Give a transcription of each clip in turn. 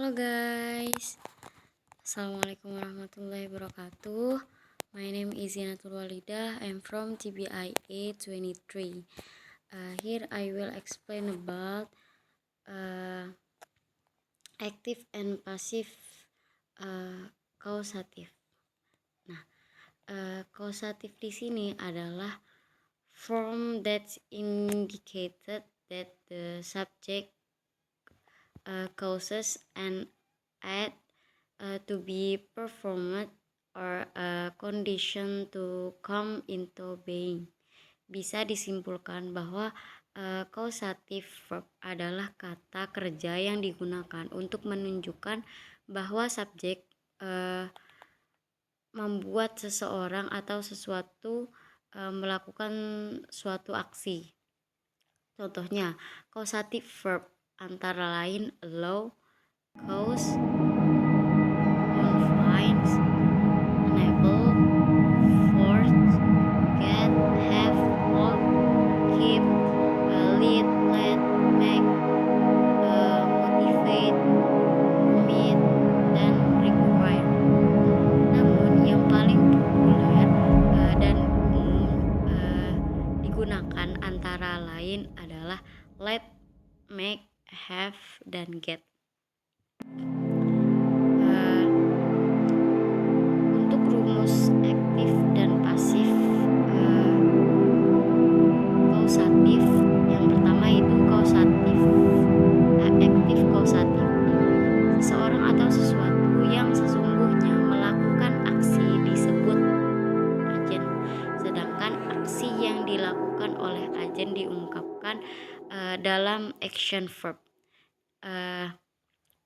Halo guys, Assalamualaikum warahmatullahi wabarakatuh. My name is Zinatul Walidah. I'm from TBIA 23. Here I will explain about active and passive causative. Nah, causative di sini adalah form that indicated that the subject causes an act to be performed or a condition to come into being. Bisa disimpulkan bahwa causative verb adalah kata kerja yang digunakan untuk menunjukkan bahwa subjek membuat seseorang atau sesuatu melakukan suatu aksi. Contohnya, causative verb antara lain allow, cause, confines, enable, force, get, have, hold, keep, lead, let, make, motivate, commit, dan require. Namun yang paling populer dan umum digunakan antara lain adalah let, make, have, dan get. Untuk rumus aktif dan pasif kausatif, yang pertama itu kausatif, aktif kausatif. Seseorang atau sesuatu yang sesungguhnya melakukan aksi disebut agen, sedangkan aksi yang dilakukan oleh agen diungkapkan dalam action verb.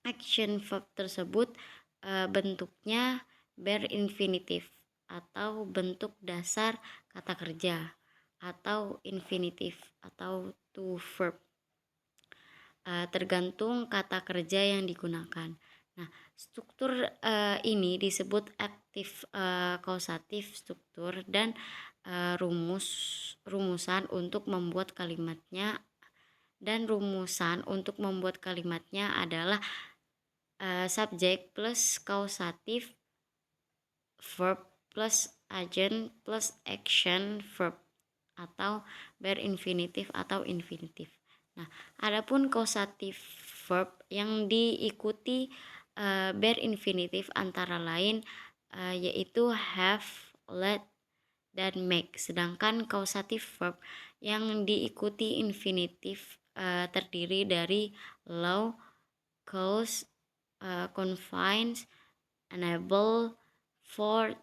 Action verb tersebut bentuknya berinfinitif atau bentuk dasar kata kerja, atau infinitif atau to verb, tergantung kata kerja yang digunakan. Nah, struktur ini disebut aktif kausatif struktur, dan rumusan untuk membuat kalimatnya adalah subjek plus kausatif verb plus agent plus action verb atau berinfinitif atau infinitif. Nah, adapun kausatif verb yang diikuti berinfinitif antara lain yaitu have, let, dan make. Sedangkan kausatif verb yang diikuti infinitif terdiri dari allow, cause, confines, enable, force,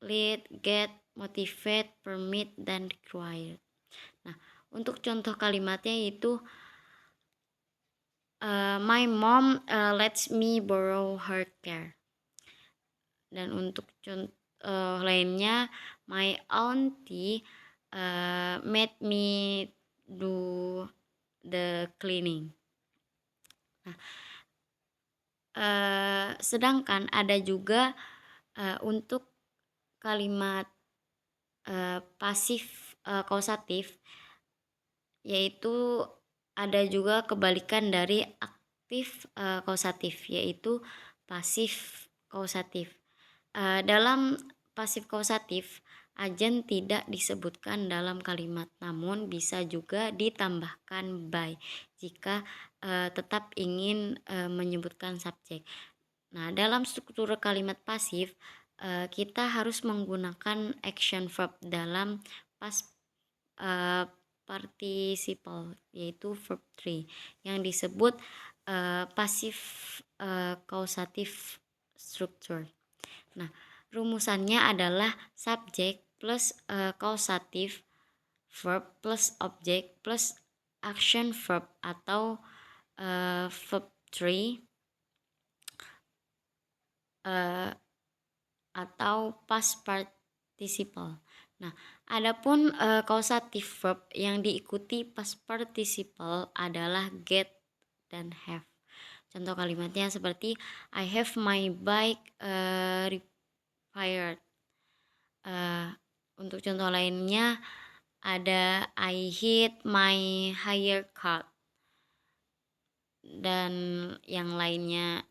lead, get, motivate, permit, dan require. Nah, untuk contoh kalimatnya itu my mom lets me borrow her car. Dan untuk contoh lainnya, my auntie made me do the cleaning. Nah, sedangkan ada juga untuk kalimat pasif kausatif, yaitu ada juga kebalikan dari aktif kausatif, yaitu pasif kausatif. Dalam pasif kausatif, agen tidak disebutkan dalam kalimat, namun bisa juga ditambahkan by jika tetap ingin menyebutkan subjek. Nah, dalam struktur kalimat pasif kita harus menggunakan action verb dalam past participle, yaitu verb 3 yang disebut pasif causative structure. Nah, rumusannya adalah subjek plus causative verb plus object plus action verb atau verb 3 atau past participle. Nah, adapun causative verb yang diikuti past participle adalah get dan have. Contoh kalimatnya seperti I have my bike repaired. Untuk contoh lainnya ada I hit my haircut. dan yang lainnya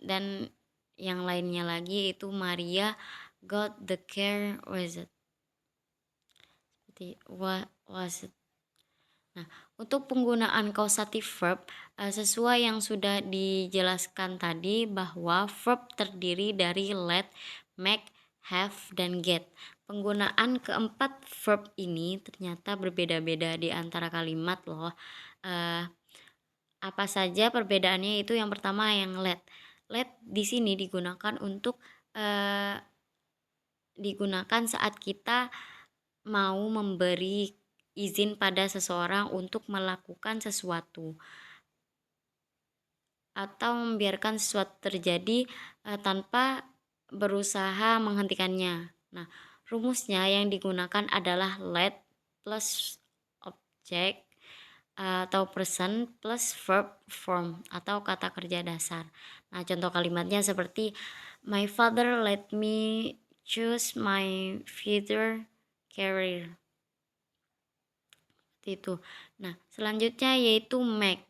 lagi itu Maria got the car was it. Seperti was it. Nah, untuk penggunaan causative verb sesuai yang sudah dijelaskan tadi bahwa verb terdiri dari let, make, have, dan get. Penggunaan keempat verb ini ternyata berbeda-beda di antara kalimat loh. Apa saja perbedaannya? Itu yang pertama yang let. Let di sini digunakan saat kita mau memberi izin pada seseorang untuk melakukan sesuatu atau membiarkan sesuatu terjadi tanpa berusaha menghentikannya. Nah, rumusnya yang digunakan adalah let plus object atau person plus verb form atau kata kerja dasar. Nah, contoh kalimatnya seperti my father let me choose my future career. Itu. Nah, selanjutnya yaitu make.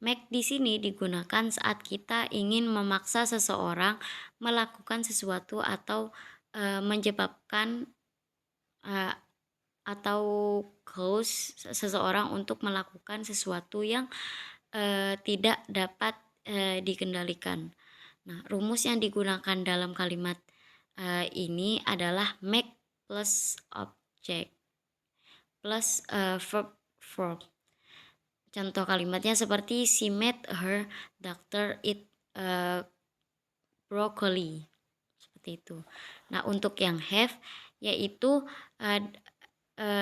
Make di sini digunakan saat kita ingin memaksa seseorang melakukan sesuatu atau menyebabkan atau cause seseorang untuk melakukan sesuatu yang tidak dapat dikendalikan. Nah, rumus yang digunakan dalam kalimat ini adalah make plus object plus verb form. Contoh kalimatnya seperti she made her doctor eat broccoli. Seperti itu. Nah, untuk yang have yaitu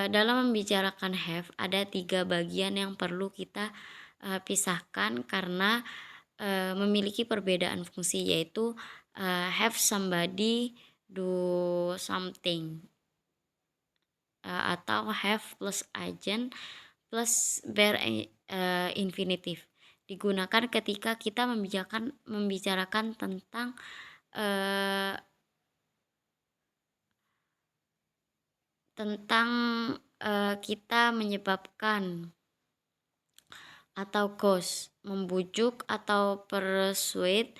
dalam membicarakan have ada 3 bagian yang perlu kita pisahkan karena memiliki perbedaan fungsi, yaitu have somebody do something atau have plus agent plus bare infinitive. Digunakan ketika kita membicarakan tentang kita menyebabkan atau cause, membujuk atau persuade,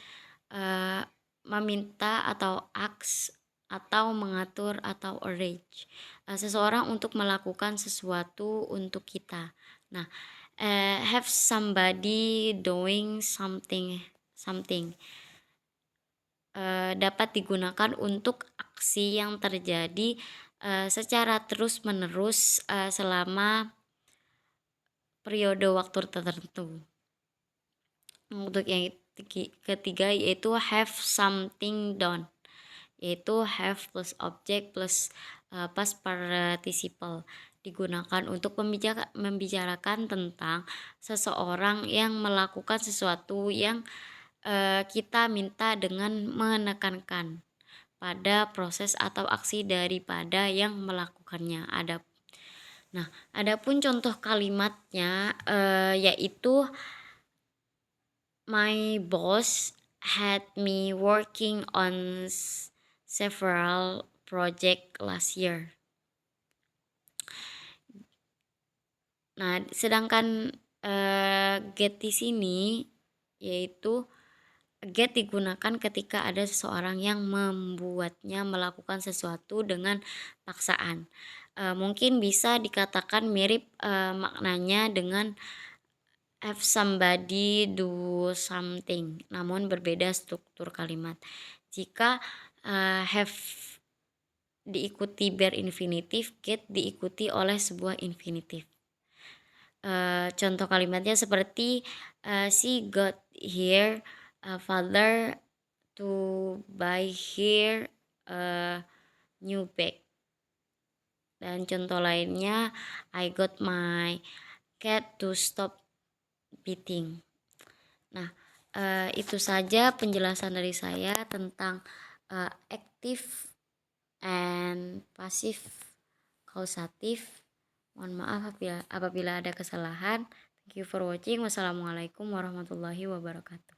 meminta atau ask, atau mengatur atau arrange seseorang untuk melakukan sesuatu untuk kita. Nah, have somebody doing something dapat digunakan untuk aksi yang terjadi secara terus-menerus selama periode waktu tertentu. Untuk yang ketiga yaitu have something done, yaitu have plus object plus past participle, digunakan untuk membicarakan tentang seseorang yang melakukan sesuatu yang kita minta dengan menekankan pada proses atau aksi daripada yang melakukannya. Adapun contoh kalimatnya yaitu my boss had me working on several project last year. Nah, sedangkan get di sini yaitu get digunakan ketika ada seseorang yang membuatnya melakukan sesuatu dengan paksaan. Mungkin bisa dikatakan mirip maknanya dengan have somebody do something, namun berbeda struktur kalimat. Jika have diikuti bare infinitif, get diikuti oleh sebuah infinitif. Contoh kalimatnya seperti she got here father to buy here new bag. Dan contoh lainnya I got my cat to stop biting. Nah, itu saja penjelasan dari saya tentang active and passive causative. Mohon maaf apabila ada kesalahan. Thank you for watching. Wassalamualaikum warahmatullahi wabarakatuh.